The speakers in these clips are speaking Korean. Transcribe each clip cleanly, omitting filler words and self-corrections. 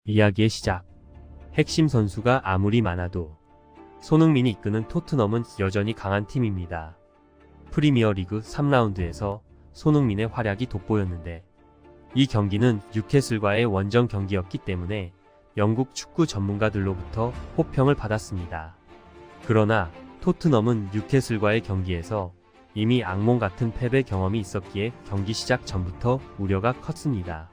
이야기의 시작. 핵심 선수가 아무리 많아도 손흥민이 이끄는 토트넘은 여전히 강한 팀입니다. 프리미어리그 3라운드에서 손흥민의 활약이 돋보였는데 이 경기는 뉴캐슬과의 원정 경기였기 때문에 영국 축구 전문가들로부터 호평을 받았습니다. 그러나 토트넘은 뉴캐슬과의 경기에서 이미 악몽 같은 패배 경험이 있었기에 경기 시작 전부터 우려가 컸습니다.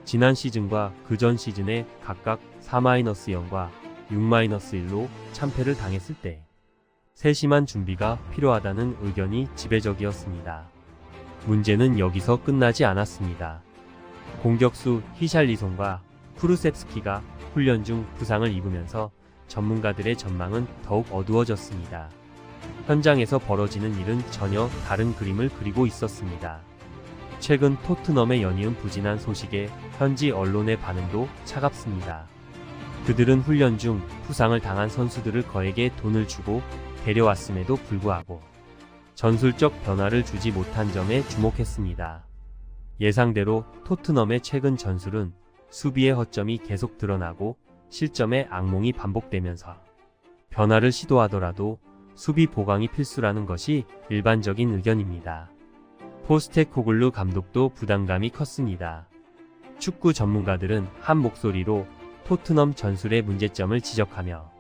지난 시즌과 그전 시즌에 각각 4-0과 6-1로 참패를 당했을 때 세심한 준비가 필요하다는 의견이 지배적이었습니다. 문제는 여기서 끝나지 않았습니다. 공격수 히샬리송과 쿠루셉스키가 훈련 중 부상을 입으면서 전문가들의 전망은 더욱 어두워졌습니다. 현장에서 벌어지는 일은 전혀 다른 그림을 그리고 있었습니다. 최근 토트넘의 연이은 부진한 소식에 현지 언론의 반응도 차갑습니다. 그들은 훈련 중 부상을 당한 선수들을 거액의 돈을 주고 데려왔음에도 불구하고 전술적 변화를 주지 못한 점에 주목했습니다. 예상대로 토트넘의 최근 전술은 수비의 허점이 계속 드러나고 실점의 악몽이 반복되면서 변화를 시도하더라도 수비 보강이 필수라는 것이 일반적인 의견입니다. 포스테코글루 감독도 부담감이 컸습니다. 축구 전문가들은 한 목소리로 토트넘 전술의 문제점을 지적하며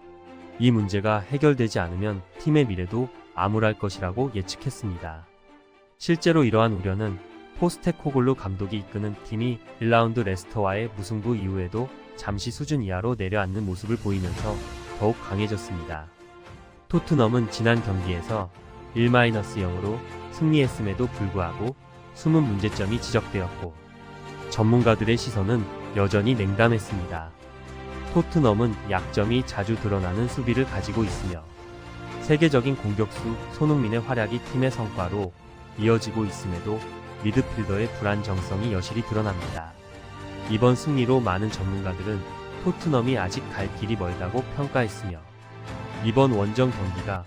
이 문제가 해결되지 않으면 팀의 미래도 암울할 것이라고 예측했습니다. 실제로 이러한 우려는 포스테코글루 감독이 이끄는 팀이 1라운드 레스터와의 무승부 이후에도 잠시 수준 이하로 내려앉는 모습을 보이면서 더욱 강해졌습니다. 토트넘은 지난 경기에서 1-0으로 승리했음에도 불구하고 숨은 문제점이 지적되었고 전문가들의 시선은 여전히 냉담했습니다. 토트넘은 약점이 자주 드러나는 수비를 가지고 있으며 세계적인 공격수 손흥민의 활약이 팀의 성과로 이어지고 있음에도 미드필더의 불안정성이 여실히 드러납니다. 이번 승리로 많은 전문가들은 토트넘이 아직 갈 길이 멀다고 평가했으며 이번 원정 경기가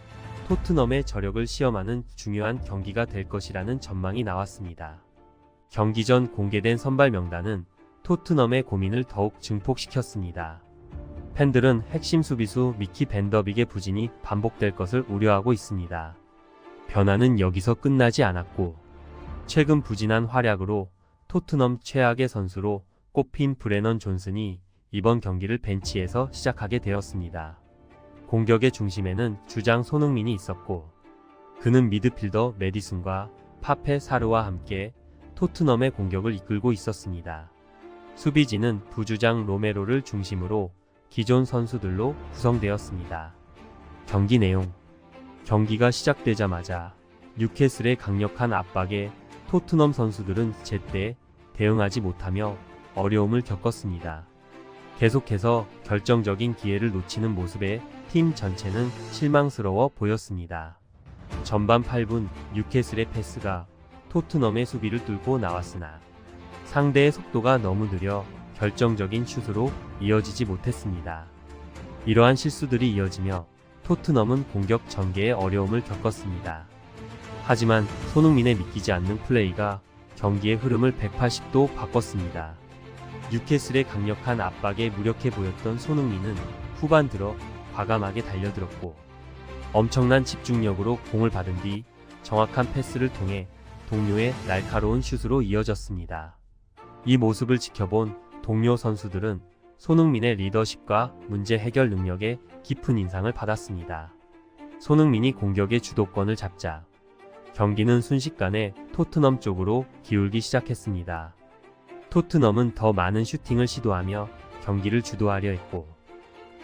토트넘의 저력을 시험하는 중요한 경기가 될 것이라는 전망이 나왔습니다. 경기 전 공개된 선발 명단은 토트넘의 고민을 더욱 증폭시켰습니다. 팬들은 핵심 수비수 미키 밴더빅의 부진이 반복될 것을 우려하고 있습니다. 변화는 여기서 끝나지 않았고 최근 부진한 활약으로 토트넘 최악의 선수로 꼽힌 브레넌 존슨이 이번 경기를 벤치에서 시작하게 되었습니다. 공격의 중심에는 주장 손흥민이 있었고 그는 미드필더 메디슨과 파페 사르와 함께 토트넘의 공격을 이끌고 있었습니다. 수비진은 부주장 로메로를 중심으로 기존 선수들로 구성되었습니다. 경기 내용. 경기가 시작되자마자 뉴캐슬의 강력한 압박에 토트넘 선수들은 제때 대응하지 못하며 어려움을 겪었습니다. 계속해서 결정적인 기회를 놓치는 모습에 팀 전체는 실망스러워 보였습니다. 전반 8분 뉴캐슬의 패스가 토트넘의 수비를 뚫고 나왔으나 상대의 속도가 너무 느려 결정적인 슛으로 이어지지 못했습니다. 이러한 실수들이 이어지며 토트넘은 공격 전개에 어려움을 겪었습니다. 하지만 손흥민의 믿기지 않는 플레이가 경기의 흐름을 180도 바꿨습니다. 뉴캐슬의 강력한 압박에 무력해 보였던 손흥민은 후반 들어 과감하게 달려들었고 엄청난 집중력으로 공을 받은 뒤 정확한 패스를 통해 동료의 날카로운 슛으로 이어졌습니다. 이 모습을 지켜본 동료 선수들은 손흥민의 리더십과 문제 해결 능력에 깊은 인상을 받았습니다. 손흥민이 공격의 주도권을 잡자 경기는 순식간에 토트넘 쪽으로 기울기 시작했습니다. 토트넘은 더 많은 슈팅을 시도하며 경기를 주도하려 했고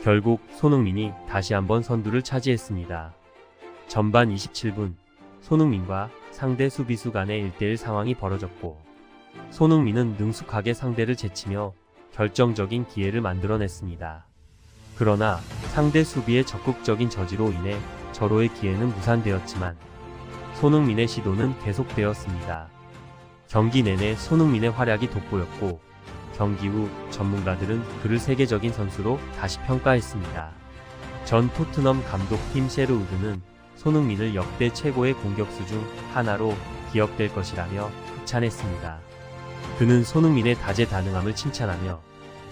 결국 손흥민이 다시 한번 선두를 차지했습니다. 전반 27분 손흥민과 상대 수비수 간의 1대1 상황이 벌어졌고 손흥민은 능숙하게 상대를 제치며 결정적인 기회를 만들어냈습니다. 그러나 상대 수비의 적극적인 저지로 인해 절호의 기회는 무산되었지만 손흥민의 시도는 계속되었습니다. 경기 내내 손흥민의 활약이 돋보였고 경기 후 전문가들은 그를 세계적인 선수로 다시 평가했습니다. 전 토트넘 감독 팀 셰르우드는 손흥민을 역대 최고의 공격수 중 하나로 기억될 것이라며 극찬했습니다. 그는 손흥민의 다재다능함을 칭찬하며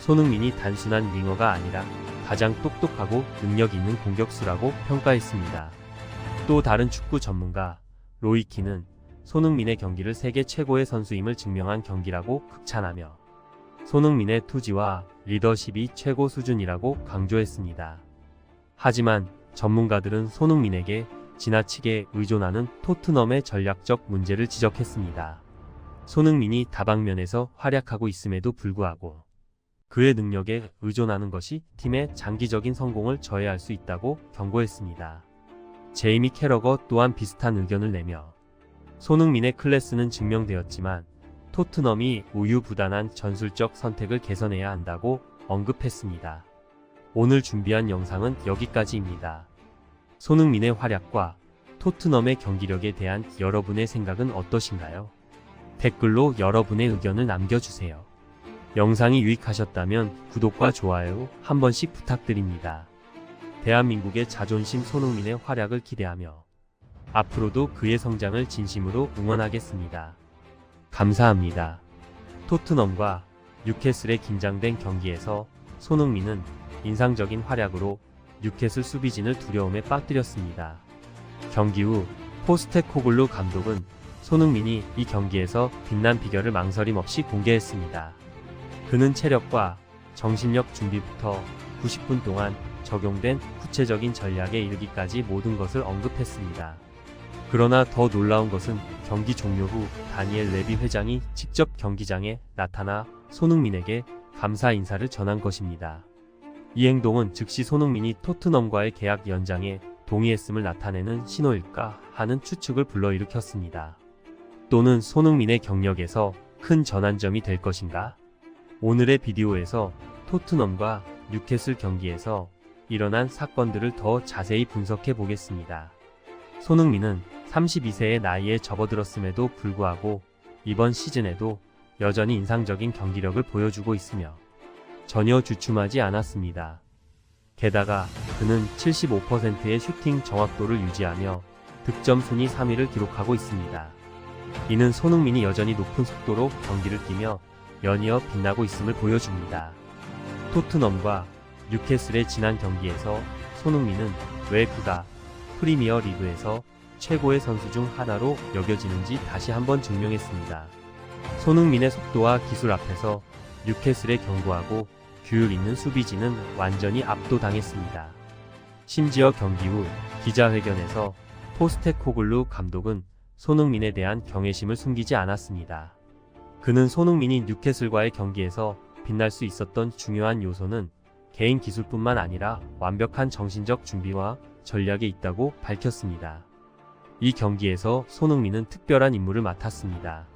손흥민이 단순한 윙어가 아니라 가장 똑똑하고 능력 있는 공격수라고 평가했습니다. 또 다른 축구 전문가 로이키는 손흥민의 경기를 세계 최고의 선수임을 증명한 경기라고 극찬하며 손흥민의 투지와 리더십이 최고 수준이라고 강조했습니다. 하지만 전문가들은 손흥민에게 지나치게 의존하는 토트넘의 전략적 문제를 지적했습니다. 손흥민이 다방면에서 활약하고 있음에도 불구하고 그의 능력에 의존하는 것이 팀의 장기적인 성공을 저해할 수 있다고 경고했습니다. 제이미 캐러거 또한 비슷한 의견을 내며 손흥민의 클래스는 증명되었지만 토트넘이 우유부단한 전술적 선택을 개선해야 한다고 언급했습니다. 오늘 준비한 영상은 여기까지입니다. 손흥민의 활약과 토트넘의 경기력에 대한 여러분의 생각은 어떠신가요? 댓글로 여러분의 의견을 남겨주세요. 영상이 유익하셨다면 구독과 좋아요 한 번씩 부탁드립니다. 대한민국의 자존심 손흥민의 활약을 기대하며 앞으로도 그의 성장을 진심으로 응원하겠습니다. 감사합니다. 토트넘과 뉴캐슬의 긴장된 경기에서 손흥민은 인상적인 활약으로 뉴캐슬 수비진을 두려움에 빠뜨렸습니다. 경기 후 포스테코글루 감독은 손흥민이 이 경기에서 빛난 비결을 망설임 없이 공개했습니다. 그는 체력과 정신력 준비부터 90분 동안 적용된 구체적인 전략에 이르기까지 모든 것을 언급했습니다. 그러나 더 놀라운 것은 경기 종료 후 다니엘 레비 회장이 직접 경기장에 나타나 손흥민에게 감사 인사를 전한 것입니다. 이 행동은 즉시 손흥민이 토트넘과의 계약 연장에 동의했음을 나타내는 신호일까 하는 추측을 불러일으켰습니다. 또는 손흥민의 경력에서 큰 전환점이 될 것인가? 오늘의 비디오에서 토트넘과 뉴캐슬 경기에서 일어난 사건들을 더 자세히 분석해 보겠습니다. 손흥민은 32세의 나이에 접어들었음에도 불구하고 이번 시즌에도 여전히 인상적인 경기력을 보여주고 있으며 전혀 주춤하지 않았습니다. 게다가 그는 75%의 슈팅 정확도를 유지하며 득점 순위 3위를 기록하고 있습니다. 이는 손흥민이 여전히 높은 속도로 경기를 뛰며 연이어 빛나고 있음을 보여줍니다. 토트넘과 뉴캐슬의 지난 경기에서 손흥민은 왜 그가 프리미어 리그에서 최고의 선수 중 하나로 여겨지는지 다시 한번 증명했습니다. 손흥민의 속도와 기술 앞에서 뉴캐슬의 견고하고 규율 있는 수비진은 완전히 압도당했습니다. 심지어 경기 후 기자회견에서 포스테코글루 감독은 손흥민에 대한 경외심을 숨기지 않았습니다. 그는 손흥민이 뉴캐슬과의 경기에서 빛날 수 있었던 중요한 요소는 개인 기술뿐만 아니라 완벽한 정신적 준비와 전략에 있다고 밝혔습니다. 이 경기에서 손흥민은 특별한 임무를 맡았습니다.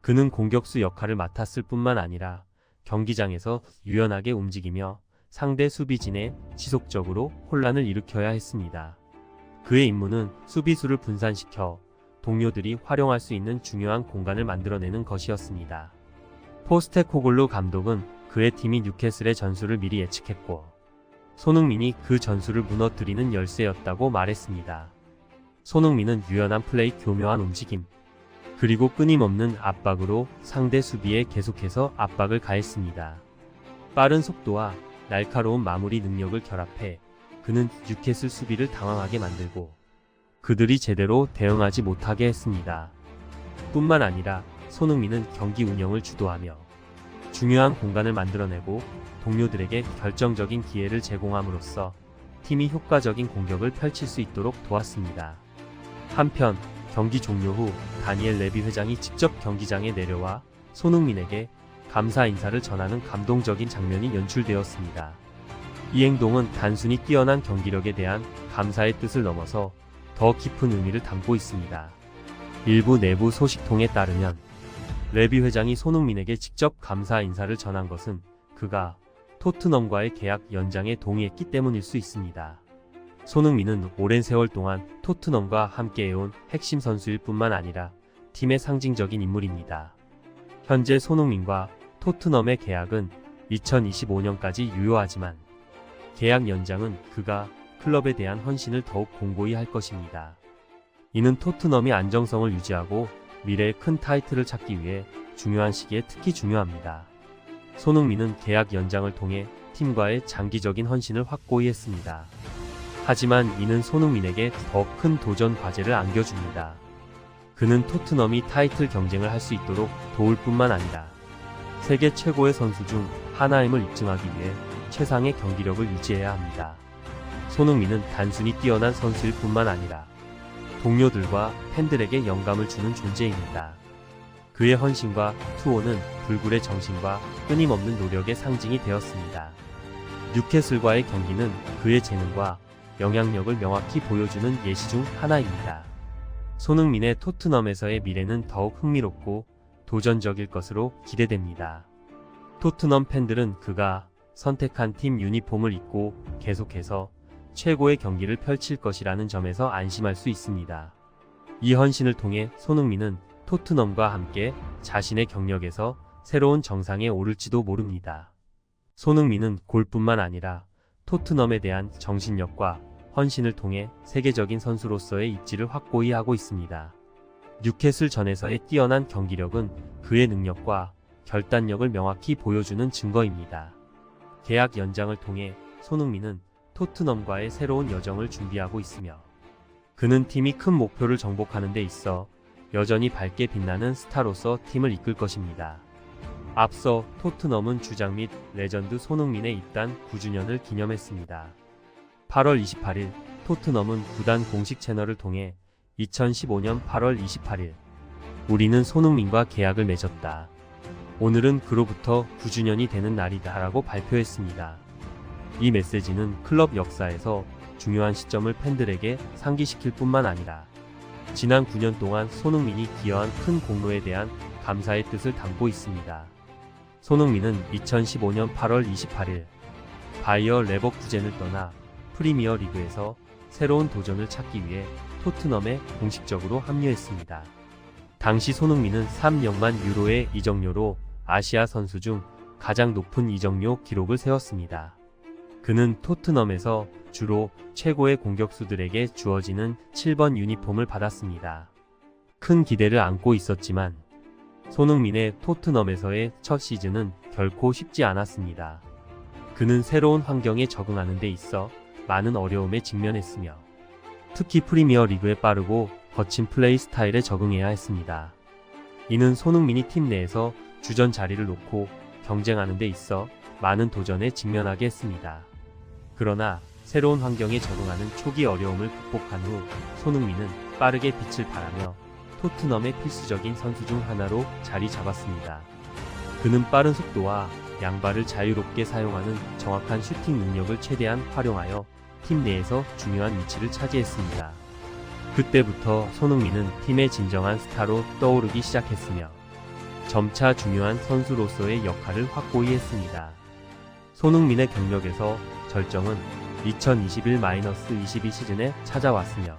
그는 공격수 역할을 맡았을 뿐만 아니라 경기장에서 유연하게 움직이며 상대 수비진에 지속적으로 혼란을 일으켜야 했습니다. 그의 임무는 수비수를 분산시켜 동료들이 활용할 수 있는 중요한 공간을 만들어내는 것이었습니다. 포스테코글루 감독은 그의 팀이 뉴캐슬의 전술을 미리 예측했고 손흥민이 그 전술을 무너뜨리는 열쇠였다고 말했습니다. 손흥민은 유연한 플레이, 교묘한 움직임, 그리고 끊임없는 압박으로 상대 수비에 계속해서 압박을 가했습니다. 빠른 속도와 날카로운 마무리 능력을 결합해 그는 뉴캐슬 수비를 당황하게 만들고 그들이 제대로 대응하지 못하게 했습니다. 뿐만 아니라 손흥민은 경기 운영을 주도하며 중요한 공간을 만들어내고 동료들에게 결정적인 기회를 제공함으로써 팀이 효과적인 공격을 펼칠 수 있도록 도왔습니다. 한편 경기 종료 후 다니엘 레비 회장이 직접 경기장에 내려와 손흥민에게 감사 인사를 전하는 감동적인 장면이 연출되었습니다. 이 행동은 단순히 뛰어난 경기력에 대한 감사의 뜻을 넘어서 더 깊은 의미를 담고 있습니다. 일부 내부 소식통에 따르면 레비 회장이 손흥민에게 직접 감사 인사를 전한 것은 그가 토트넘과의 계약 연장에 동의했기 때문일 수 있습니다. 손흥민은 오랜 세월 동안 토트넘과 함께해온 핵심 선수일 뿐만 아니라 팀의 상징적인 인물입니다. 현재 손흥민과 토트넘의 계약은 2025년까지 유효하지만 계약 연장은 그가 클럽에 대한 헌신을 더욱 공고히 할 것입니다. 이는 토트넘이 안정성을 유지하고 미래의 큰 타이틀을 찾기 위해 중요한 시기에 특히 중요합니다. 손흥민은 계약 연장을 통해 팀과의 장기적인 헌신을 확고히 했습니다. 하지만 이는 손흥민에게 더 큰 도전 과제를 안겨줍니다. 그는 토트넘이 타이틀 경쟁을 할 수 있도록 도울 뿐만 아니라 세계 최고의 선수 중 하나임을 입증하기 위해 최상의 경기력을 유지해야 합니다. 손흥민은 단순히 뛰어난 선수일 뿐만 아니라 동료들과 팬들에게 영감을 주는 존재입니다. 그의 헌신과 투혼은 불굴의 정신과 끊임없는 노력의 상징이 되었습니다. 뉴캐슬과의 경기는 그의 재능과 영향력을 명확히 보여주는 예시 중 하나입니다. 손흥민의 토트넘에서의 미래는 더욱 흥미롭고 도전적일 것으로 기대됩니다. 토트넘 팬들은 그가 선택한 팀 유니폼을 입고 계속해서 최고의 경기를 펼칠 것이라는 점에서 안심할 수 있습니다. 이 헌신을 통해 손흥민은 토트넘과 함께 자신의 경력에서 새로운 정상에 오를지도 모릅니다. 손흥민은 골뿐만 아니라 토트넘에 대한 정신력과 헌신을 통해 세계적인 선수로서의 입지를 확고히 하고 있습니다. 뉴캐슬 전에서의 뛰어난 경기력은 그의 능력과 결단력을 명확히 보여주는 증거입니다. 계약 연장을 통해 손흥민은 토트넘과의 새로운 여정을 준비하고 있으며 그는 팀이 큰 목표를 정복하는 데 있어 여전히 밝게 빛나는 스타로서 팀을 이끌 것입니다. 앞서 토트넘은 주장 및 레전드 손흥민의 입단 9주년을 기념했습니다. 8월 28일 토트넘은 구단 공식 채널을 통해 2015년 8월 28일 우리는 손흥민과 계약을 맺었다. 오늘은 그로부터 9주년이 되는 날이다 라고 발표했습니다. 이 메시지는 클럽 역사에서 중요한 시점을 팬들에게 상기시킬 뿐만 아니라 지난 9년 동안 손흥민이 기여한 큰 공로에 대한 감사의 뜻을 담고 있습니다. 손흥민은 2015년 8월 28일 바이어 레버쿠젠을 떠나 프리미어 리그에서 새로운 도전을 찾기 위해 토트넘에 공식적으로 합류했습니다. 당시 손흥민은 3억만 유로의 이적료로 아시아 선수 중 가장 높은 이적료 기록을 세웠습니다. 그는 토트넘에서 주로 최고의 공격수들에게 주어지는 7번 유니폼을 받았습니다. 큰 기대를 안고 있었지만 손흥민의 토트넘에서의 첫 시즌은 결코 쉽지 않았습니다. 그는 새로운 환경에 적응하는 데 있어 많은 어려움에 직면했으며 특히 프리미어 리그의 빠르고 거친 플레이 스타일에 적응해야 했습니다. 이는 손흥민이 팀 내에서 주전 자리를 놓고 경쟁하는 데 있어 많은 도전에 직면하게 했습니다. 그러나 새로운 환경에 적응하는 초기 어려움을 극복한 후 손흥민은 빠르게 빛을 발하며 토트넘의 필수적인 선수 중 하나로 자리 잡았습니다. 그는 빠른 속도와 양발을 자유롭게 사용하는 정확한 슈팅 능력을 최대한 활용하여 팀 내에서 중요한 위치를 차지했습니다. 그때부터 손흥민은 팀의 진정한 스타로 떠오르기 시작했으며 점차 중요한 선수로서의 역할을 확고히 했습니다. 손흥민의 경력에서 절정은 2021-22 시즌에 찾아왔으며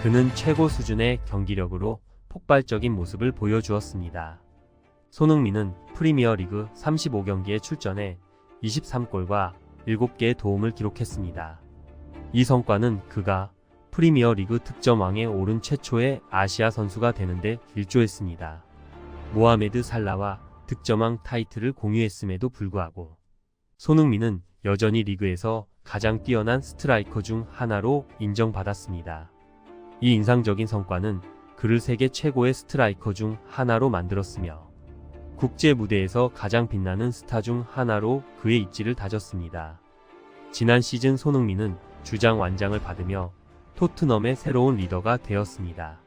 그는 최고 수준의 경기력으로 폭발적인 모습을 보여주었습니다. 손흥민은 프리미어 리그 35경기에 출전해 23골과 7개의 도움을 기록했습니다. 이 성과는 그가 프리미어 리그 득점왕에 오른 최초의 아시아 선수가 되는데 일조했습니다. 모하메드 살라와 득점왕 타이틀을 공유했음에도 불구하고 손흥민은 여전히 리그에서 가장 뛰어난 스트라이커 중 하나로 인정받았습니다. 이 인상적인 성과는 그를 세계 최고의 스트라이커 중 하나로 만들었으며 국제 무대에서 가장 빛나는 스타 중 하나로 그의 입지를 다졌습니다. 지난 시즌 손흥민은 주장 완장을 받으며 토트넘의 새로운 리더가 되었습니다.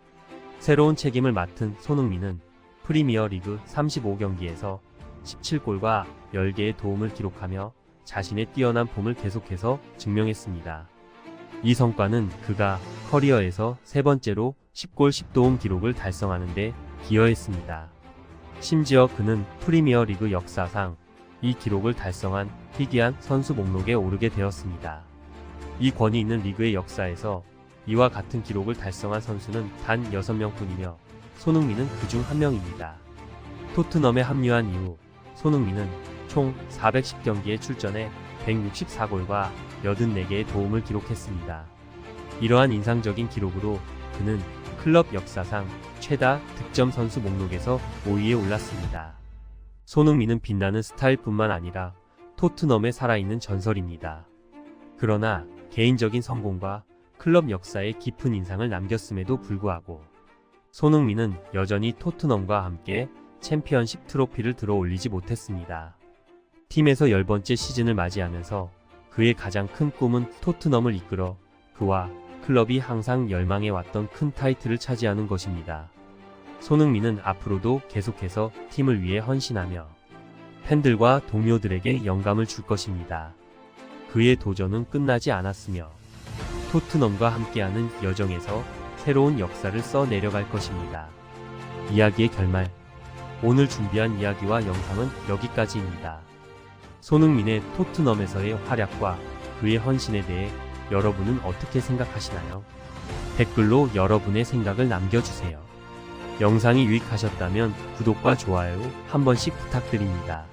새로운 책임을 맡은 손흥민은 프리미어 리그 35경기에서 17골과 10개의 도움을 기록하며 자신의 뛰어난 폼을 계속해서 증명했습니다. 이 성과는 그가 커리어에서 세 번째로 10골 10도움 기록을 달성하는 데 기여했습니다. 심지어 그는 프리미어 리그 역사상 이 기록을 달성한 희귀한 선수 목록에 오르게 되었습니다. 이 권위 있는 리그의 역사에서 이와 같은 기록을 달성한 선수는 단 6명뿐이며 손흥민은 그 중 한 명입니다. 토트넘에 합류한 이후 손흥민은 총 410경기에 출전해 164골과 84개의 도움을 기록했습니다. 이러한 인상적인 기록으로 그는 클럽 역사상 최다 득점 선수 목록에서 5위에 올랐습니다. 손흥민은 빛나는 스타일뿐만 아니라 토트넘에 살아있는 전설입니다. 그러나 개인적인 성공과 클럽 역사에 깊은 인상을 남겼음에도 불구하고 손흥민은 여전히 토트넘과 함께 챔피언십 트로피를 들어올리지 못했습니다. 팀에서 10번째 시즌을 맞이하면서 그의 가장 큰 꿈은 토트넘을 이끌어 그와 클럽이 항상 열망해왔던 큰 타이틀을 차지하는 것입니다. 손흥민은 앞으로도 계속해서 팀을 위해 헌신하며 팬들과 동료들에게 영감을 줄 것입니다. 그의 도전은 끝나지 않았으며 토트넘과 함께하는 여정에서 새로운 역사를 써 내려갈 것입니다. 이야기의 결말. 오늘 준비한 이야기와 영상은 여기까지입니다. 손흥민의 토트넘에서의 활약과 그의 헌신에 대해 여러분은 어떻게 생각하시나요? 댓글로 여러분의 생각을 남겨주세요. 영상이 유익하셨다면 구독과 좋아요 한 번씩 부탁드립니다.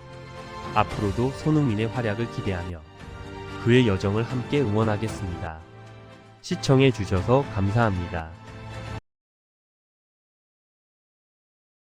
앞으로도 손흥민의 활약을 기대하며 그의 여정을 함께 응원하겠습니다. 시청해 주셔서 감사합니다.